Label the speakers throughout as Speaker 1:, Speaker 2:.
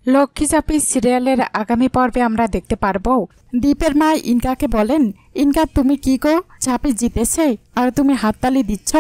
Speaker 1: লক্ষ্মী চাপি সিরিয়ালের আগামী পর্বে আমরা দেখতে পারবো দীপের মা ইনকাকে বলেন, ইনকা তুমি কি গো, ঝাঁপি জিতেছে আর তুমি হাততালি দিচ্ছ।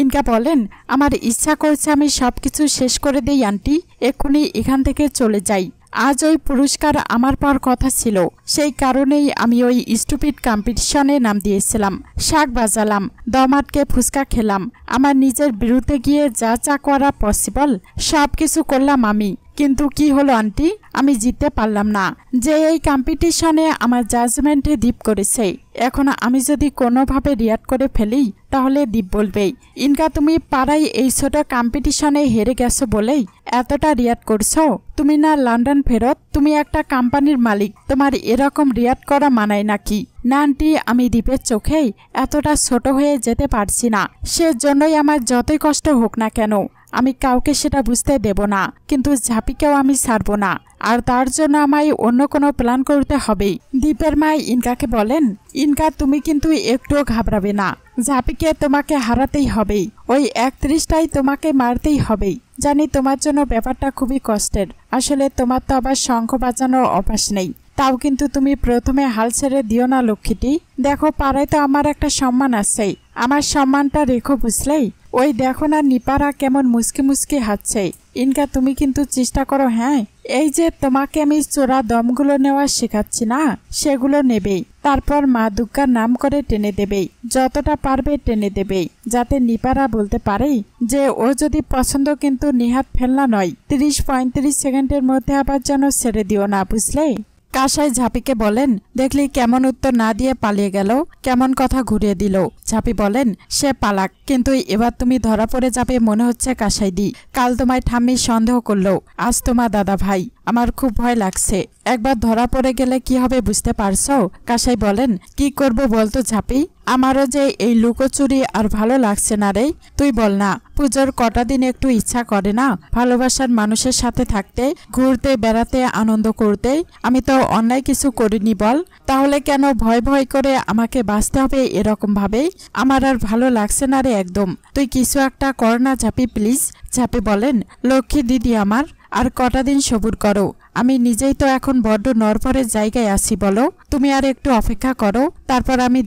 Speaker 1: ইনকা বলেন, আমার ইচ্ছা করছে আমি সবকিছু শেষ করে দেই আন্টি, এক্ষুনি এখান থেকে চলে যাই। আজ ওই পুরস্কার আমার পাওয়ার কথা ছিল, সেই কারণেই আমি ওই স্টুপিড কম্পিটিশনে নাম দিয়েছিলাম। শাক বাজালাম, দম আটকে ফুচকা খেলাম, আমার নিজের বিরুদ্ধে গিয়ে যা যা করা পসিবল সব কিছু করলাম আমি। কিন্তু কি হলো আন্টি, আমি জিততে পারলাম না। যে এই কম্পিটিশনে আমার জাজমেন্টে দীপ করেছে, এখন আমি যদি কোনোভাবে রিয়াক্ট করে ফেলি তাহলে দীপ বলবেই, ইনকা তুমি পাড়ায় এই ছোট কম্পিটিশনে হেরে গেছো বলেই এতটা রিয়াক্ট করছো। তুমি না লন্ডন ফেরত, তুমি একটা কোম্পানির মালিক, তোমার এরকম রিয়াক্ট করা মানায় নাকি? না আন্টি, আমি দীপের চোখেই এতটা ছোট হয়ে যেতে পারছি না, সেজন্যই আমার যতই কষ্ট হোক না কেন আমি কাউকে সেটা বুঝতে দেব না, কিন্তু ঝাঁপিকেও আমি ছাড়ব না, আর তার জন্য আমায় অন্য কোনো প্ল্যান করতে হবে। দীপের মা ইনকাকে বলেন, ইনকা তুমি কিন্তু একটুও ঘাবড়াবে না, ঝাঁপিকে তোমাকে হারাতেই হবে, ওই 31টাই তোমাকে মারতেই হবে। জানি তোমার জন্য ব্যাপারটা খুবই কষ্টের, আসলে তোমার তো আবার শঙ্খ বাজানোর অভ্যাস নেই, তাও কিন্তু তুমি প্রথমে হাল ছেড়ে দিও না লক্ষ্মীটি। দেখো পাড়ায় তো আমার একটা সম্মান আছে, আমার সম্মানটা রেখো বুঝলেই। ওই দেখো না নিপারা কেমন মুসকি মুসকি হাসছে। ইনকা তুমি কিন্তু চেষ্টা করো, হ্যাঁ এই যে তোমাকে আমি চোরা দমগুলো নেওয়া শেখাচ্ছি না, সেগুলো নেবেই, তারপর মা দুর্গার নাম করে টেনে দেবেই, যতটা পারবে টেনে দেবেই, যাতে নিপারা বলতে পারে যে ও যদি পছন্দ কিন্তু নিহাত ফেলনা নয়। 30-35 সেকেন্ডের মধ্যে আবার যেন ছেড়ে দিও না, বুঝলে। কাসাই ঝাঁপিকে বলেন, দেখলি কেমন উত্তর না দিয়ে পালিয়ে গেল, কেমন কথা ঘুরিয়ে দিল। ঝাঁপি বলেন, সে পালাক, কিন্তু এবার তুমি ধরা পড়ে যাবে মনে হচ্ছে কাসাই দি। কাল তোমায় ঠাম্মি সন্দেহ করলো, আজ তোমার দাদা ভাই। আমার খুব ভয় লাগছে, একবার ধরা পড়ে গেলে কি হবে বুঝতে পারছো? কাসাই বলেন, কি করব বলতো ঝাঁপি, আমারও যে এই লুকোচুরি আর ভালো লাগছে না রে। তুই বল না, পুজোর কটা দিন একটু ইচ্ছা করে না ভালোবাসার মানুষের সাথে থাকতে, ঘুরতে বেড়াতে, আনন্দ করতে? আমি তো অন্যায় কিছু করিনি বল, তাহলে কেন ভয় ভয় করে আমাকে বাঁচতে হবে এরকম ভাবে? আমার আর ভালো লাগছে না রে একদম, তুই কিছু একটা কর না ঝাঁপি প্লিজ। ঝাঁপি বলেন, লক্ষ্মী দিদি আমার, আর কটা দিন সবুর করো, আমি নিজেই তো এখন বড্ড নরপরের জায়গায় আছি বলো, তুমি আর একটু অপেক্ষা করো, তারপর আমি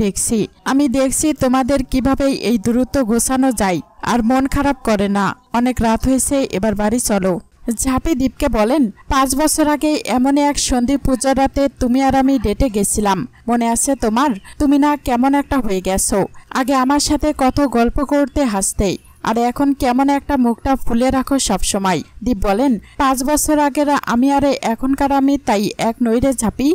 Speaker 1: দেখছি তোমাদের কিভাবে এই দূরত্ব গোছানো যায়। আর মন খারাপ করে না, অনেক রাত হয়েছে, এবার বাড়ি চলো। ঝাঁপি দীপকে বলেন, 5 বছর আগে এমন এক সন্ধি পুজোর রাতে তুমি আর আমি ডেটে গেছিলাম, মনে আছে তোমার? তুমি না কেমন একটা হয়ে গেছো, আগে আমার সাথে কত গল্প করতে হাসতে, আর এখন কেমন একটা মুখটা ফুলে রাখো সব সময়। দীপ বলেন, 5 বছর আগের আমি আর এখনকার আমি তাই এক নই রে ঝাঁপি।